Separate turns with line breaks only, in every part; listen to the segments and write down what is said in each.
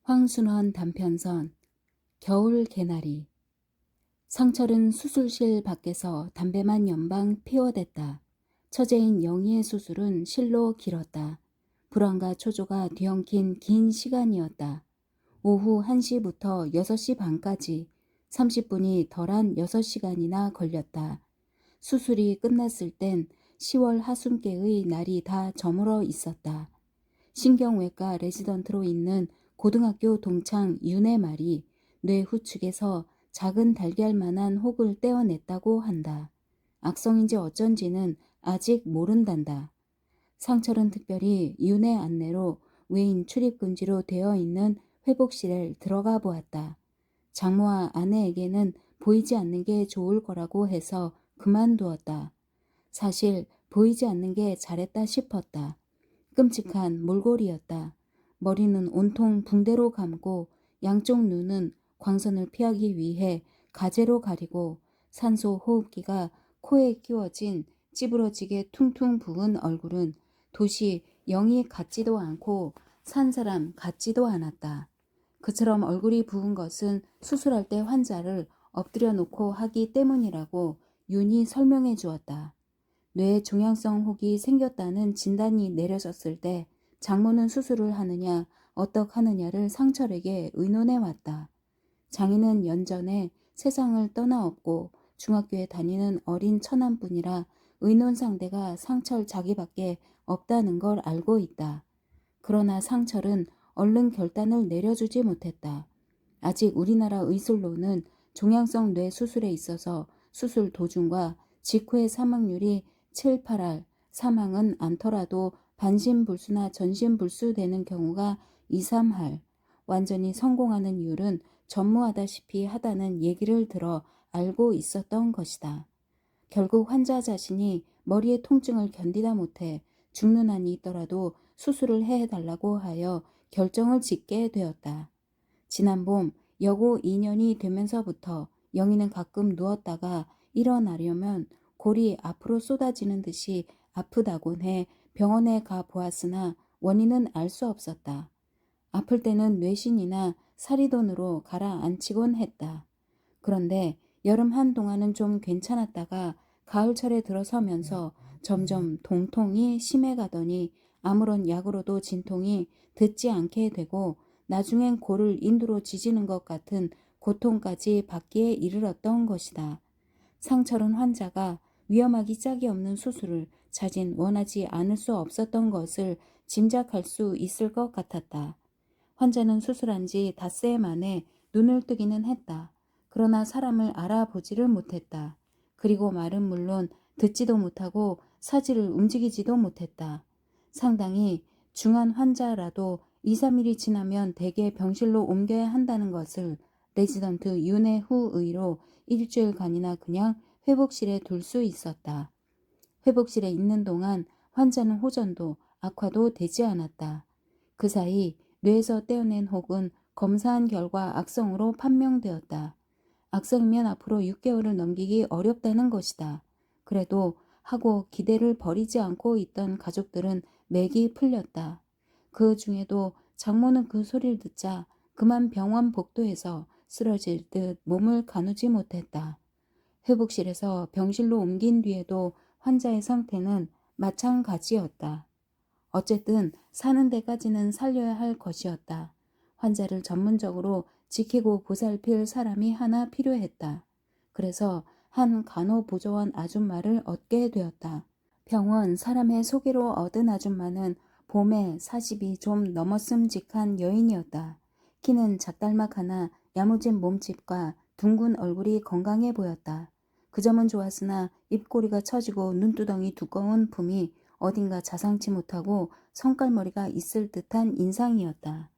황순원 단편선 겨울 개나리. 상철은 수술실 밖에서 담배만 연방 피워댔다. 처제인 영희의 수술은 실로 길었다. 불안과 초조가 뒤엉킨 긴 시간이었다. 오후 1시부터 6시 반까지 30분이 덜한 6시간이나 걸렸다. 수술이 끝났을 땐 10월 하순께의 날이 다 저물어 있었다. 신경외과 레지던트로 있는 고등학교 동창 윤의 말이 뇌 후측에서 작은 달걀만한 혹을 떼어냈다고 한다. 악성인지 어쩐지는 아직 모른단다. 상철은 특별히 윤의 안내로 외인 출입금지로 되어 있는 회복실에 들어가 보았다. 장모와 아내에게는 보이지 않는 게 좋을 거라고 해서 그만두었다. 사실 보이지 않는 게 잘했다 싶었다. 끔찍한 몰골이었다. 머리는 온통 붕대로 감고 양쪽 눈은 광선을 피하기 위해 가제로 가리고 산소 호흡기가 코에 끼워진 찌부러지게 퉁퉁 부은 얼굴은 도시 영이 같지도 않고 산 사람 같지도 않았다. 그처럼 얼굴이 부은 것은 수술할 때 환자를 엎드려 놓고 하기 때문이라고 윤이 설명해 주었다. 뇌 종양성 혹이 생겼다는 진단이 내려졌을 때 장모는 수술을 하느냐 어떡하느냐를 상철에게 의논해 왔다. 장인은 연전에 세상을 떠나없고 중학교에 다니는 어린 처남뿐이라 의논 상대가 상철 자기밖에 없다는 걸 알고 있다. 그러나 상철은 얼른 결단을 내려주지 못했다. 아직 우리나라 의술로는 종양성 뇌 수술에 있어서 수술 도중과 직후의 사망률이 7, 8할, 사망은 않더라도 반신불수나 전신불수 되는 경우가 2, 3할, 완전히 성공하는 이율은 전무하다시피 하다는 얘기를 들어 알고 있었던 것이다. 결국 환자 자신이 머리의 통증을 견디다 못해 죽는 한이 있더라도 수술을 해달라고 하여 결정을 짓게 되었다. 지난 봄 여고 2년이 되면서부터 영희는 가끔 누웠다가 일어나려면 골이 앞으로 쏟아지는 듯이 아프다곤 해 병원에 가 보았으나 원인은 알 수 없었다. 아플 때는 뇌신이나 사리돈으로 가라앉히곤 했다. 그런데 여름 한동안은 좀 괜찮았다가 가을철에 들어서면서 점점 동통이 심해가더니 아무런 약으로도 진통이 듣지 않게 되고 나중엔 골을 인두로 지지는 것 같은 고통까지 받기에 이르렀던 것이다. 상철은 환자가 위험하기 짝이 없는 수술을 자진 원하지 않을 수 없었던 것을 짐작할 수 있을 것 같았다. 환자는 수술한 지 닷새 만에 눈을 뜨기는 했다. 그러나 사람을 알아보지를 못했다. 그리고 말은 물론 듣지도 못하고 사지를 움직이지도 못했다. 상당히 중한 환자라도 2, 3일이 지나면 대개 병실로 옮겨야 한다는 것을 레지던트 윤의 후의로 일주일간이나 그냥 회복실에 둘 수 있었다. 회복실에 있는 동안 환자는 호전도 악화도 되지 않았다. 그 사이 뇌에서 떼어낸 혹은 검사한 결과 악성으로 판명되었다. 악성이면 앞으로 6개월을 넘기기 어렵다는 것이다. 그래도 하고 기대를 버리지 않고 있던 가족들은 맥이 풀렸다. 그 중에도 장모는 그 소리를 듣자 그만 병원 복도에서 쓰러질 듯 몸을 가누지 못했다. 회복실에서 병실로 옮긴 뒤에도 환자의 상태는 마찬가지였다. 어쨌든 사는 데까지는 살려야 할 것이었다. 환자를 전문적으로 지키고 보살필 사람이 하나 필요했다. 그래서 한 간호보조원 아줌마를 얻게 되었다. 병원 사람의 소개로 얻은 아줌마는 봄에 40이 좀 넘었음직한 여인이었다. 키는 작달막 하나 야무진 몸집과 둥근 얼굴이 건강해 보였다. 그 점은 좋았으나 입꼬리가 처지고 눈두덩이 두꺼운 품이 어딘가 자상치 못하고 성깔머리가 있을 듯한 인상이었다.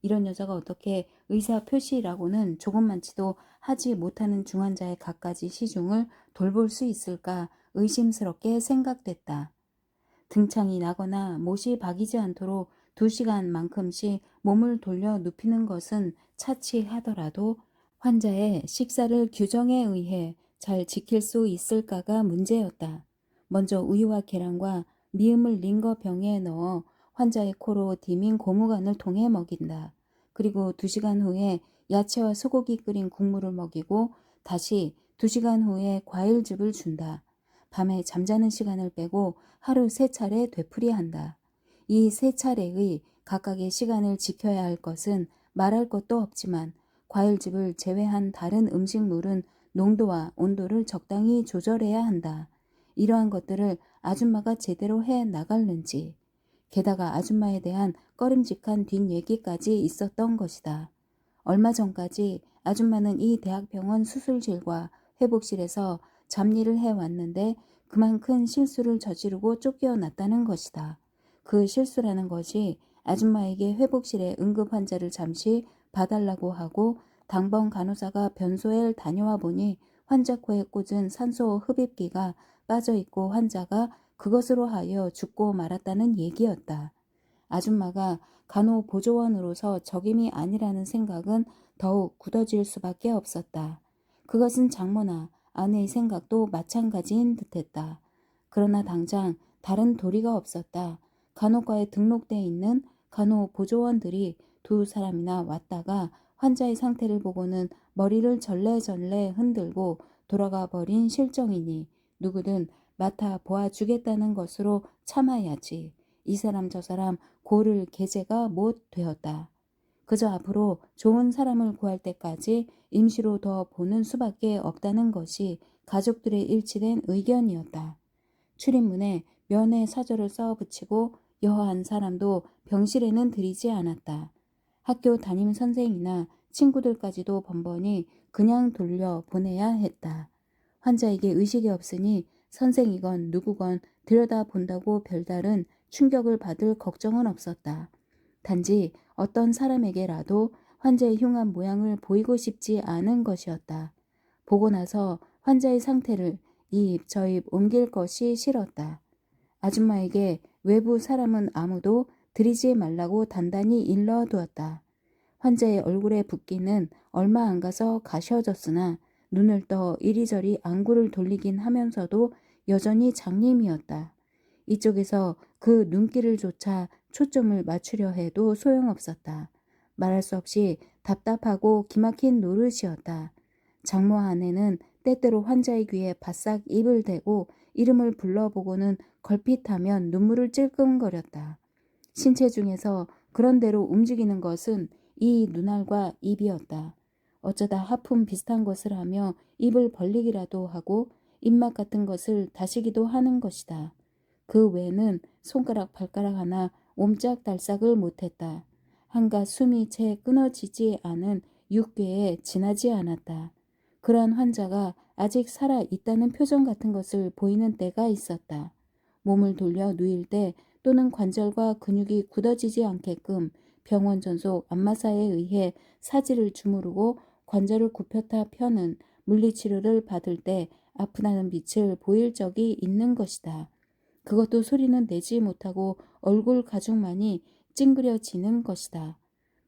이런 여자가 어떻게 의사 표시라고는 조금만치도 하지 못하는 중환자의 갖가지 시중을 돌볼 수 있을까 의심스럽게 생각됐다. 등창이 나거나 못이 박이지 않도록 2시간만큼씩 몸을 돌려 눕히는 것은 차치하더라도 환자의 식사를 규정에 의해 잘 지킬 수 있을까가 문제였다. 먼저 우유와 계란과 미음을 링거 병에 넣어 환자의 코로 디민 고무관을 통해 먹인다. 그리고 2시간 후에 야채와 소고기 끓인 국물을 먹이고 다시 2시간 후에 과일즙을 준다. 밤에 잠자는 시간을 빼고 하루 3차례 되풀이한다. 이 3차례의 각각의 시간을 지켜야 할 것은 말할 것도 없지만 과일즙을 제외한 다른 음식물은 농도와 온도를 적당히 조절해야 한다. 이러한 것들을 아줌마가 제대로 해 나갈는지. 게다가 아줌마에 대한 꺼림직한 뒷얘기까지 있었던 것이다. 얼마 전까지 아줌마는 이 대학병원 수술실과 회복실에서 잡일을 해왔는데 그만 큰 실수를 저지르고 쫓겨났다는 것이다. 그 실수라는 것이 아줌마에게 회복실에 응급 환자를 잠시 봐달라고 하고 당번 간호사가 변소에 다녀와 보니 환자 코에 꽂은 산소 흡입기가 빠져있고 환자가 그것으로 하여 죽고 말았다는 얘기였다. 아줌마가 간호보조원으로서 적임이 아니라는 생각은 더욱 굳어질 수밖에 없었다. 그것은 장모나 아내의 생각도 마찬가지인 듯했다. 그러나 당장 다른 도리가 없었다. 간호과에 등록돼 있는 간호보조원들이 2사람이나 왔다가 환자의 상태를 보고는 머리를 절레절레 흔들고 돌아가 버린 실정이니 누구든 맡아 보아주겠다는 것으로 참아야지. 이 사람 저 사람 고를 계제가 못 되었다. 그저 앞으로 좋은 사람을 구할 때까지 임시로 더 보는 수밖에 없다는 것이 가족들의 일치된 의견이었다. 출입문에 면회 사절을 써붙이고 여한 사람도 병실에는 들이지 않았다. 학교 담임 선생이나 친구들까지도 번번이 그냥 돌려 보내야 했다. 환자에게 의식이 없으니 선생이건 누구건 들여다본다고 별다른 충격을 받을 걱정은 없었다. 단지 어떤 사람에게라도 환자의 흉한 모양을 보이고 싶지 않은 것이었다. 보고 나서 환자의 상태를 이 입 저 입 옮길 것이 싫었다. 아줌마에게 외부 사람은 아무도 들이지 말라고 단단히 일러두었다. 환자의 얼굴에 붓기는 얼마 안 가서 가셔졌으나 눈을 떠 이리저리 안구를 돌리긴 하면서도 여전히 장님이었다. 이쪽에서 그 눈길을 조차 초점을 맞추려 해도 소용없었다. 말할 수 없이 답답하고 기막힌 노릇이었다. 장모 아내는 때때로 환자의 귀에 바싹 입을 대고 이름을 불러보고는 걸핏하면 눈물을 찔끔거렸다. 신체 중에서 그런 대로 움직이는 것은 이 눈알과 입이었다. 어쩌다 하품 비슷한 것을 하며 입을 벌리기라도 하고 입맛 같은 것을 다시기도 하는 것이다. 그 외에는 손가락 발가락 하나 옴짝달싹을 못했다. 한갓 숨이 채 끊어지지 않은 육괴에 지나지 않았다. 그러한 환자가 아직 살아있다는 표정 같은 것을 보이는 때가 있었다. 몸을 돌려 누일 때 또는 관절과 근육이 굳어지지 않게끔 병원 전속 안마사에 의해 사지를 주무르고 관절을 굽혔다 펴는 물리치료를 받을 때 아프다는 빛을 보일 적이 있는 것이다. 그것도 소리는 내지 못하고 얼굴 가죽만이 찡그려지는 것이다.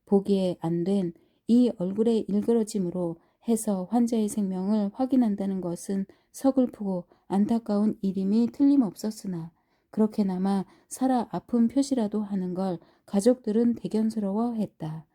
보기에 안 된 이 얼굴의 일그러짐으로 해서 환자의 생명을 확인한다는 것은 서글프고 안타까운 일임이 틀림없었으나 그렇게나마 살아 아픈 표시라도 하는 걸 가족들은 대견스러워했다.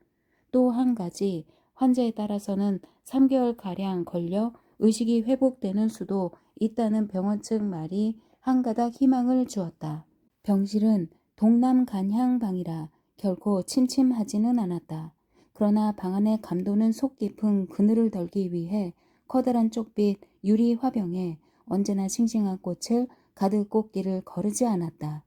또 한 가지 환자에 따라서는 3개월가량 걸려 의식이 회복되는 수도 있다는 병원 측 말이 한가닥 희망을 주었다. 병실은 동남 간향방이라 결코 침침하지는 않았다. 그러나 방 안의 감도는 속 깊은 그늘을 덜기 위해 커다란 쪽빛 유리 화병에 언제나 싱싱한 꽃을 가득 꽂기를 거르지 않았다.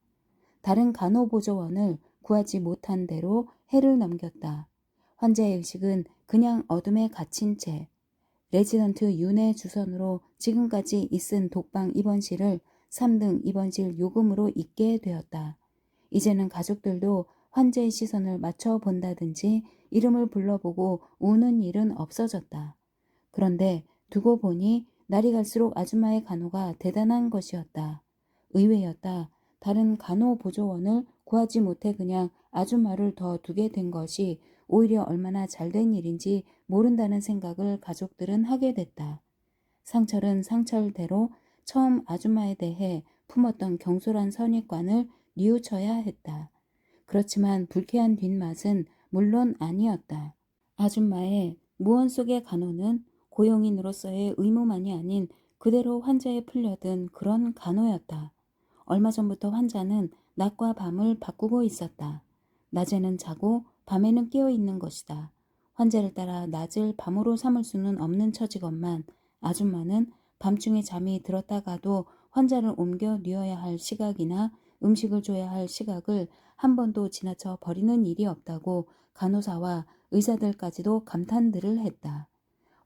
다른 간호보조원을 구하지 못한 대로 해를 넘겼다. 환자의 의식은 그냥 어둠에 갇힌 채 레지던트 윤의 주선으로 지금까지 있은 독방 입원실을 3등 입원실 요금으로 있게 되었다. 이제는 가족들도 환자의 시선을 맞춰본다든지 이름을 불러보고 우는 일은 없어졌다. 그런데 두고 보니 날이 갈수록 아줌마의 간호가 대단한 것이었다. 의외였다. 다른 간호보조원을 구하지 못해 그냥 아줌마를 더 두게 된 것이 오히려 얼마나 잘된 일인지 모른다는 생각을 가족들은 하게 됐다. 상철은 상철대로 처음 아줌마에 대해 품었던 경솔한 선입관을 뉘우쳐야 했다. 그렇지만 불쾌한 뒷맛은 물론 아니었다. 아줌마의 무언 속의 간호는 고용인으로서의 의무만이 아닌 그대로 환자에 풀려든 그런 간호였다. 얼마 전부터 환자는 낮과 밤을 바꾸고 있었다. 낮에는 자고 밤에는 깨어 있는 것이다. 환자를 따라 낮을 밤으로 삼을 수는 없는 처지건만 아줌마는 밤중에 잠이 들었다가도 환자를 옮겨 뉘어야 할 시각이나 음식을 줘야 할 시각을 한 번도 지나쳐 버리는 일이 없다고 간호사와 의사들까지도 감탄들을 했다.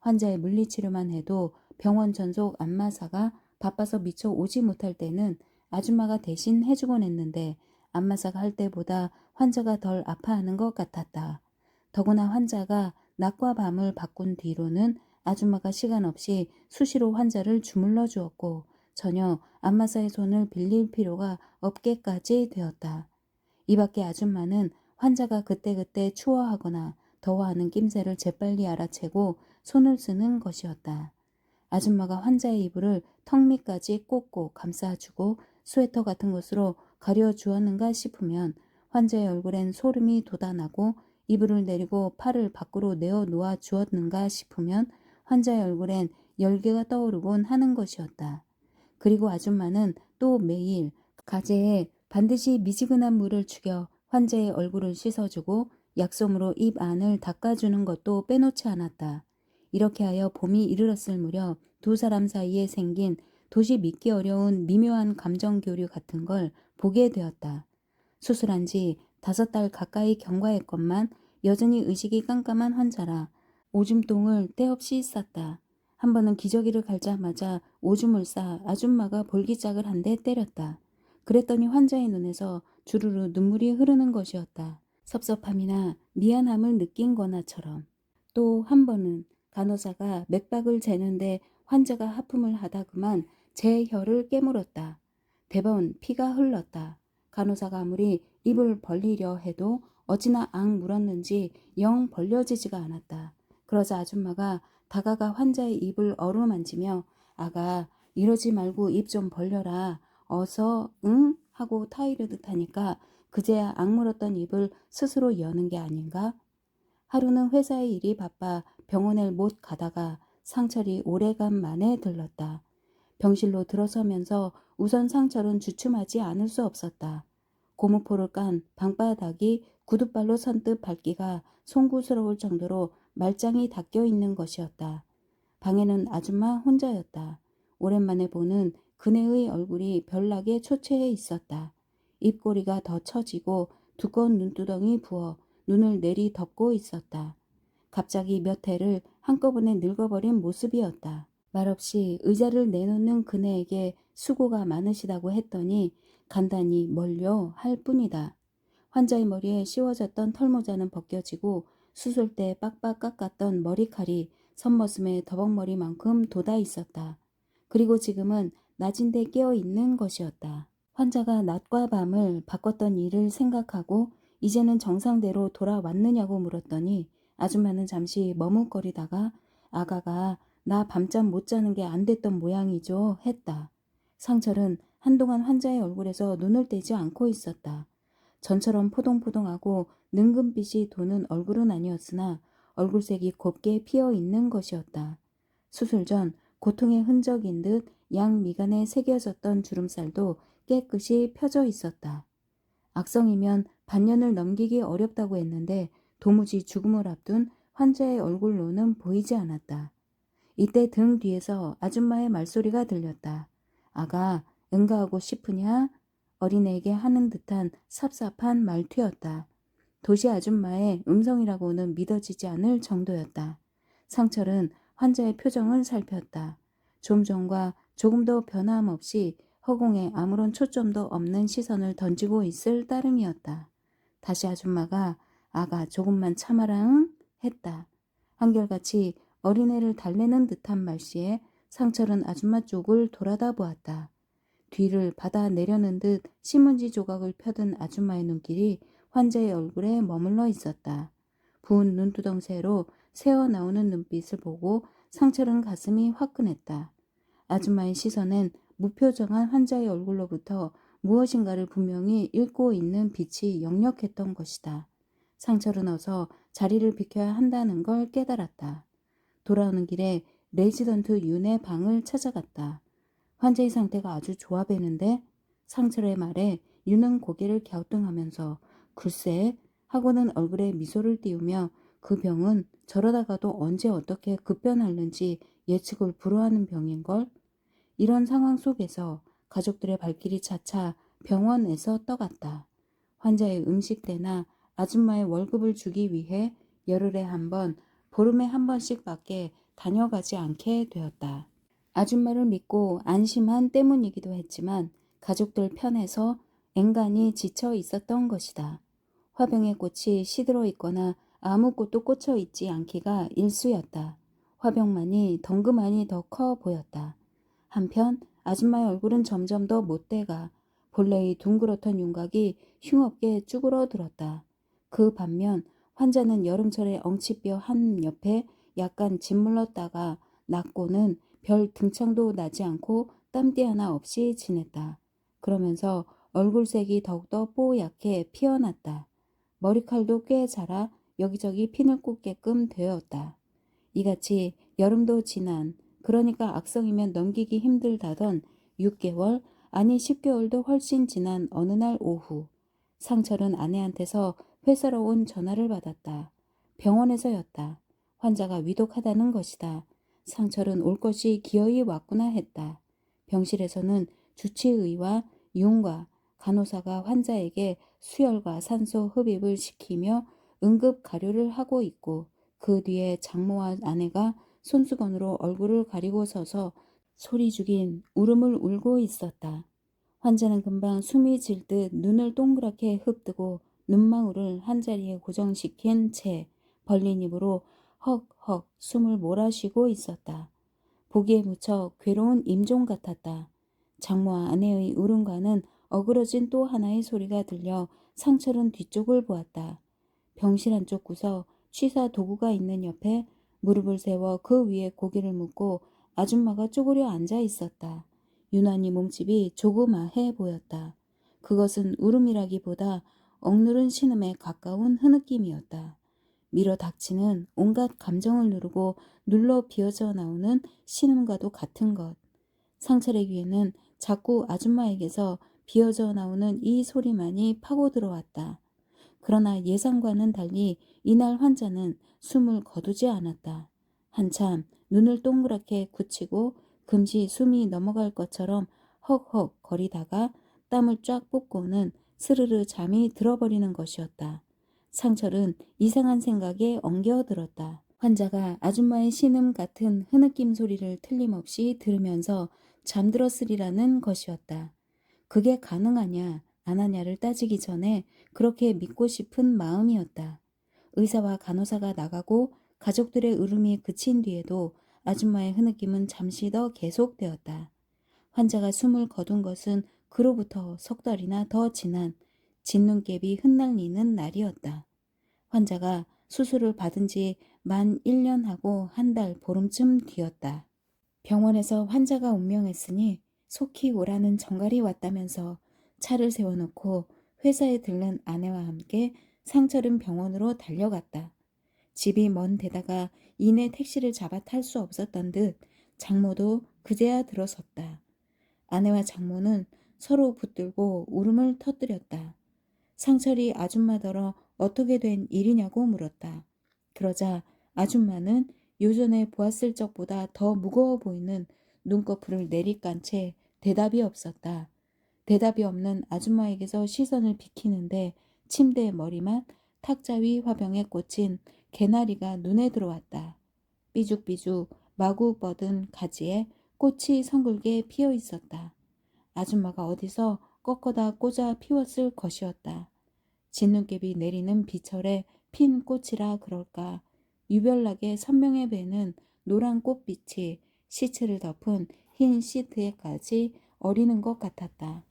환자의 물리치료만 해도 병원 전속 안마사가 바빠서 미처 오지 못할 때는 아줌마가 대신 해주곤 했는데 안마사가 할 때보다 환자가 덜 아파하는 것 같았다. 더구나 환자가 낮과 밤을 바꾼 뒤로는 아줌마가 시간 없이 수시로 환자를 주물러 주었고 전혀 안마사의 손을 빌릴 필요가 없게까지 되었다. 이 밖에 아줌마는 환자가 그때그때 추워하거나 더워하는 낌새를 재빨리 알아채고 손을 쓰는 것이었다. 아줌마가 환자의 이불을 턱 밑까지 꼭꼭 감싸주고 스웨터 같은 것으로 가려주었는가 싶으면 환자의 얼굴엔 소름이 돋아나고 이불을 내리고 팔을 밖으로 내어 놓아 주었는가 싶으면 환자의 얼굴엔 열기가 떠오르곤 하는 것이었다. 그리고 아줌마는 또 매일 가재에 반드시 미지근한 물을 죽여 환자의 얼굴을 씻어주고 약솜으로 입 안을 닦아주는 것도 빼놓지 않았다. 이렇게 하여 봄이 이르렀을 무렵 두 사람 사이에 생긴 도시 믿기 어려운 미묘한 감정 교류 같은 걸 보게 되었다. 수술한 지 5달 가까이 경과했건만 여전히 의식이 깜깜한 환자라 오줌똥을 때없이 쌌다. 한 번은 기저귀를 갈자마자 오줌을 싸 아줌마가 볼기짝을 한 대 때렸다. 그랬더니 환자의 눈에서 주르르 눈물이 흐르는 것이었다. 섭섭함이나 미안함을 느낀 거나처럼. 또 한 번은 간호사가 맥박을 재는데 환자가 하품을 하다 그만 제 혀를 깨물었다. 대번 피가 흘렀다. 간호사가 아무리 입을 벌리려 해도 어찌나 앙 물었는지 영 벌려지지가 않았다. 그러자 아줌마가 다가가 환자의 입을 어루만지며 아가 이러지 말고 입 좀 벌려라. 어서 응? 하고 타이르듯 하니까 그제야 악물었던 입을 스스로 여는 게 아닌가? 하루는 회사의 일이 바빠 병원에 못 가다가 상철이 오래간 만에 들렀다. 병실로 들어서면서 우선 상철은 주춤하지 않을 수 없었다. 고무포를 깐 방바닥이 구둣발로 선뜻 밟기가 송구스러울 정도로 말짱이 닦여 있는 것이었다. 방에는 아줌마 혼자였다. 오랜만에 보는 그네의 얼굴이 별나게 초췌해 있었다. 입꼬리가 더 처지고 두꺼운 눈두덩이 부어 눈을 내리 덮고 있었다. 갑자기 몇 해를 한꺼번에 늙어버린 모습이었다. 말없이 의자를 내놓는 그네에게 수고가 많으시다고 했더니 간단히 멀려 할 뿐이다. 환자의 머리에 씌워졌던 털모자는 벗겨지고 수술 때 빡빡 깎았던 머리칼이 선머슴의 더벅머리만큼 돋아 있었다. 그리고 지금은 낮인데 깨어 있는 것이었다. 환자가 낮과 밤을 바꿨던 일을 생각하고 이제는 정상대로 돌아왔느냐고 물었더니 아줌마는 잠시 머뭇거리다가 아가가 나 밤잠 못 자는 게 안 됐던 모양이죠 했다. 상철은 한동안 환자의 얼굴에서 눈을 떼지 않고 있었다. 전처럼 포동포동하고 능금빛이 도는 얼굴은 아니었으나 얼굴색이 곱게 피어 있는 것이었다. 수술 전 고통의 흔적인 듯 양 미간에 새겨졌던 주름살도 깨끗이 펴져 있었다. 악성이면 반년을 넘기기 어렵다고 했는데 도무지 죽음을 앞둔 환자의 얼굴로는 보이지 않았다. 이때 등 뒤에서 아줌마의 말소리가 들렸다. 아가, 응가하고 싶으냐? 어린애에게 하는 듯한 삽삽한 말투였다. 도시 아줌마의 음성이라고는 믿어지지 않을 정도였다. 상철은 환자의 표정을 살폈다. 좀 전과 조금도 변함없이 허공에 아무런 초점도 없는 시선을 던지고 있을 따름이었다. 다시 아줌마가 아가 조금만 참아라 응? 했다. 한결같이 어린애를 달래는 듯한 말씨에 상철은 아줌마 쪽을 돌아다 보았다. 뒤를 받아 내려는 듯 신문지 조각을 펴든 아줌마의 눈길이 환자의 얼굴에 머물러 있었다. 부은 눈두덩새로 새어나오는 눈빛을 보고 상철은 가슴이 화끈했다. 아줌마의 시선엔 무표정한 환자의 얼굴로부터 무엇인가를 분명히 읽고 있는 빛이 역력했던 것이다. 상철은 어서 자리를 비켜야 한다는 걸 깨달았다. 돌아오는 길에 레지던트 윤의 방을 찾아갔다. 환자의 상태가 아주 좋아 보이는데 상철의 말에 윤은 고개를 갸우뚱하면서 글쎄 하고는 얼굴에 미소를 띄우며 그 병은 저러다가도 언제 어떻게 급변하는지 예측을 불허하는 병인걸. 이런 상황 속에서 가족들의 발길이 차차 병원에서 떠갔다. 환자의 음식대나 아줌마의 월급을 주기 위해 열흘에 한 번, 보름에 한 번씩밖에 다녀가지 않게 되었다. 아줌마를 믿고 안심한 때문이기도 했지만 가족들 편에서 앵간히 지쳐 있었던 것이다. 화병의 꽃이 시들어 있거나 아무 꽃도 꽂혀 있지 않기가 일쑤였다. 화병만이 덩그마니 더 커 보였다. 한편 아줌마의 얼굴은 점점 더 못돼가 본래의 둥그렇던 윤곽이 흉없게 쭈그러들었다. 그 반면 환자는 여름철에 엉치뼈 한 옆에 약간 짓물렀다가 낫고는 별 등창도 나지 않고 땀띠 하나 없이 지냈다. 그러면서 얼굴색이 더욱더 뽀얗게 피어났다. 머리칼도 꽤 자라 여기저기 피늘 꽂게끔 되었다. 이같이 여름도 지난, 그러니까 악성이면 넘기기 힘들다던 6개월, 아니 10개월도 훨씬 지난 어느 날 오후, 상철은 아내한테서 회사로 온 전화를 받았다. 병원에서였다. 환자가 위독하다는 것이다. 상철은 올 것이 기어이 왔구나 했다. 병실에서는 주치의와 윤과 간호사가 환자에게 수혈과 산소 흡입을 시키며 응급 가료를 하고 있고 그 뒤에 장모와 아내가 손수건으로 얼굴을 가리고 서서 소리 죽인 울음을 울고 있었다. 환자는 금방 숨이 질 듯 눈을 동그랗게 흡뜨고 눈망울을 한자리에 고정시킨 채 벌린 입으로 헉헉 숨을 몰아쉬고 있었다. 보기에 무척 괴로운 임종 같았다. 장모와 아내의 울음과는 어그러진 또 하나의 소리가 들려 상철은 뒤쪽을 보았다. 병실 한쪽 구석 취사 도구가 있는 옆에 무릎을 세워 그 위에 고개를 묻고 아줌마가 쪼그려 앉아 있었다. 유난히 몸집이 조그마해 보였다. 그것은 울음이라기보다 억누른 신음에 가까운 흐느낌이었다. 밀어 닥치는 온갖 감정을 누르고 눌러 비어져 나오는 신음과도 같은 것. 상철의 귀에는 자꾸 아줌마에게서 비어져 나오는 이 소리만이 파고 들어왔다. 그러나 예상과는 달리 이날 환자는 숨을 거두지 않았다. 한참 눈을 동그랗게 굳히고 금시 숨이 넘어갈 것처럼 헉헉 거리다가 땀을 쫙 뽑고는 스르르 잠이 들어버리는 것이었다. 상철은 이상한 생각에 엉겨들었다. 환자가 아줌마의 신음 같은 흐느낌 소리를 틀림없이 들으면서 잠들었으리라는 것이었다. 그게 가능하냐 안 하냐를 따지기 전에 그렇게 믿고 싶은 마음이었다. 의사와 간호사가 나가고 가족들의 울음이 그친 뒤에도 아줌마의 흐느낌은 잠시 더 계속되었다. 환자가 숨을 거둔 것은 그로부터 석 달이나 더 지난 진눈깨비 흩날리는 날이었다. 환자가 수술을 받은 지 만 1년하고 한 달 보름쯤 뒤였다. 병원에서 환자가 운명했으니 속히 오라는 정갈이 왔다면서 차를 세워놓고 회사에 들른 아내와 함께 상철은 병원으로 달려갔다. 집이 먼 데다가 이내 택시를 잡아 탈 수 없었던 듯 장모도 그제야 들어섰다. 아내와 장모는 서로 붙들고 울음을 터뜨렸다. 상철이 아줌마더러 어떻게 된 일이냐고 물었다. 그러자 아줌마는 요전에 보았을 적보다 더 무거워 보이는 눈꺼풀을 내리깐 채 대답이 없었다. 대답이 없는 아줌마에게서 시선을 비키는데 침대의 머리맡 탁자 위 화병에 꽂힌 개나리가 눈에 들어왔다. 삐죽삐죽 마구 뻗은 가지에 꽃이 성글게 피어 있었다. 아줌마가 어디서 꺾어다 꽂아 피웠을 것이었다. 진눈깨비 내리는 비철에 핀 꽃이라 그럴까 유별나게 선명해 배는 노란 꽃빛이 시체를 덮은 흰 시트에까지 어리는 것 같았다.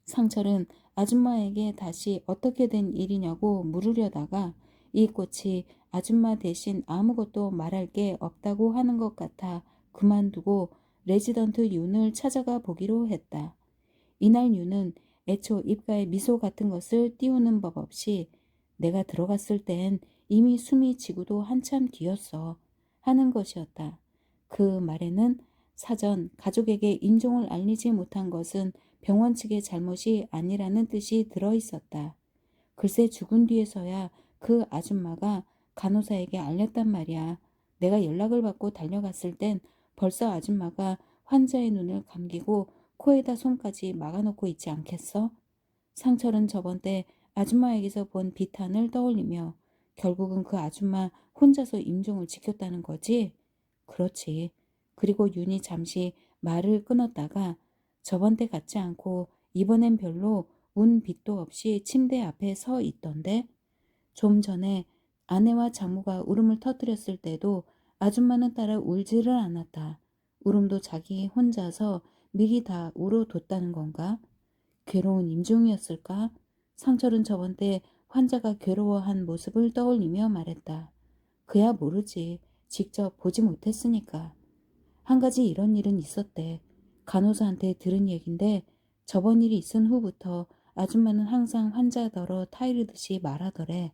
상철은 아줌마에게 다시 어떻게 된 일이냐고 물으려다가 이 꽃이 아줌마 대신 아무것도 말할 게 없다고 하는 것 같아 그만두고 레지던트 윤을 찾아가 보기로 했다. 이날 윤은 애초 입가에 미소 같은 것을 띄우는 법 없이 내가 들어갔을 땐 이미 숨이 지고도 한참 뒤였어. 하는 것이었다. 그 말에는 사전 가족에게 인종을 알리지 못한 것은 병원 측의 잘못이 아니라는 뜻이 들어 있었다. 글쎄 죽은 뒤에서야 그 아줌마가 간호사에게 알렸단 말이야. 내가 연락을 받고 달려갔을 땐 벌써 아줌마가 환자의 눈을 감기고 코에다 손까지 막아놓고 있지 않겠어? 상철은 저번 때 아줌마에게서 본 비탄을 떠올리며 결국은 그 아줌마 혼자서 임종을 지켰다는 거지? 그렇지. 그리고 윤이 잠시 말을 끊었다가 저번 때 같지 않고 이번엔 별로 운 빛도 없이 침대 앞에 서 있던데? 좀 전에 아내와 장모가 울음을 터뜨렸을 때도 아줌마는 따라 울지를 않았다. 울음도 자기 혼자서 미리 다 울어뒀다는 건가? 괴로운 임종이었을까? 상철은 저번 때 환자가 괴로워한 모습을 떠올리며 말했다. 그야 모르지. 직접 보지 못했으니까. 한 가지 이런 일은 있었대. 간호사한테 들은 얘긴데 저번 일이 있은 후부터 아줌마는 항상 환자더러 타이르듯이 말하더래.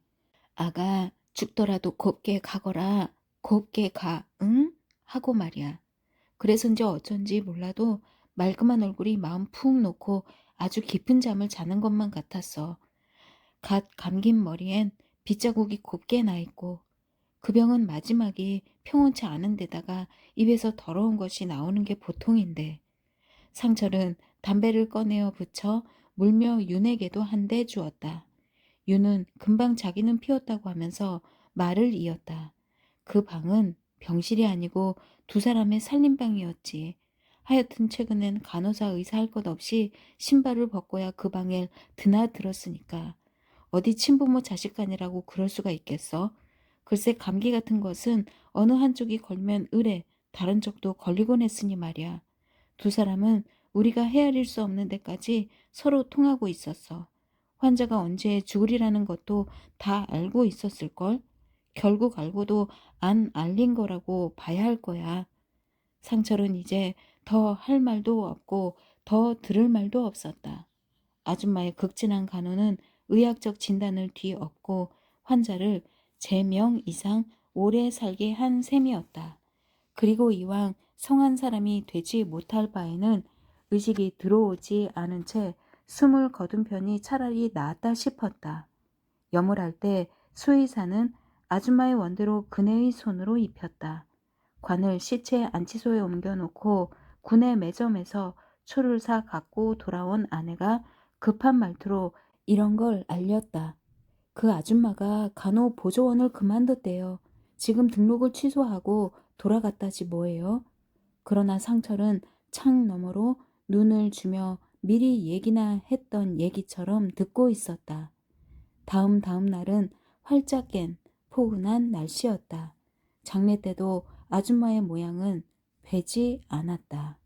아가 죽더라도 곱게 가거라. 곱게 가. 응? 하고 말이야. 그래서인지 어쩐지 몰라도 말끔한 얼굴이 마음 푹 놓고 아주 깊은 잠을 자는 것만 같았어. 갓 감긴 머리엔 빗자국이 곱게 나 있고 그 병은 마지막이 평온치 않은 데다가 입에서 더러운 것이 나오는 게 보통인데 상철은 담배를 꺼내어 붙여 물며 윤에게도 한 대 주었다. 윤은 금방 자기는 피웠다고 하면서 말을 이었다. 그 방은 병실이 아니고 두 사람의 살림방이었지. 하여튼 최근엔 간호사 의사 할 것 없이 신발을 벗고야 그 방에 드나들었으니까. 어디 친부모 자식간이라고 그럴 수가 있겠어? 글쎄 감기 같은 것은 어느 한쪽이 걸리면 의뢰 다른 쪽도 걸리곤 했으니 말이야. 두 사람은 우리가 헤아릴 수 없는 데까지 서로 통하고 있었어. 환자가 언제 죽으리라는 것도 다 알고 있었을걸? 결국 알고도 안 알린 거라고 봐야 할 거야. 상철은 이제 더 할 말도 없고 더 들을 말도 없었다. 아줌마의 극진한 간호는 의학적 진단을 뒤엎고 환자를 제 명 이상 오래 살게 한 셈이었다. 그리고 이왕 성한 사람이 되지 못할 바에는 의식이 들어오지 않은 채 숨을 거둔 편이 차라리 낫다 싶었다. 염을 할 때 수의사는 아줌마의 원대로 그네의 손으로 입혔다. 관을 시체 안치소에 옮겨놓고 군의 매점에서 초를 사 갖고 돌아온 아내가 급한 말투로 이런 걸 알렸다. 그 아줌마가 간호보조원을 그만뒀대요. 지금 등록을 취소하고 돌아갔다지 뭐예요. 그러나 상철은 창 너머로 눈을 주며 미리 얘기나 했던 얘기처럼 듣고 있었다. 다음 날은 활짝 깬 포근한 날씨였다. 장례 때도 아줌마의 모양은 배지 않았다.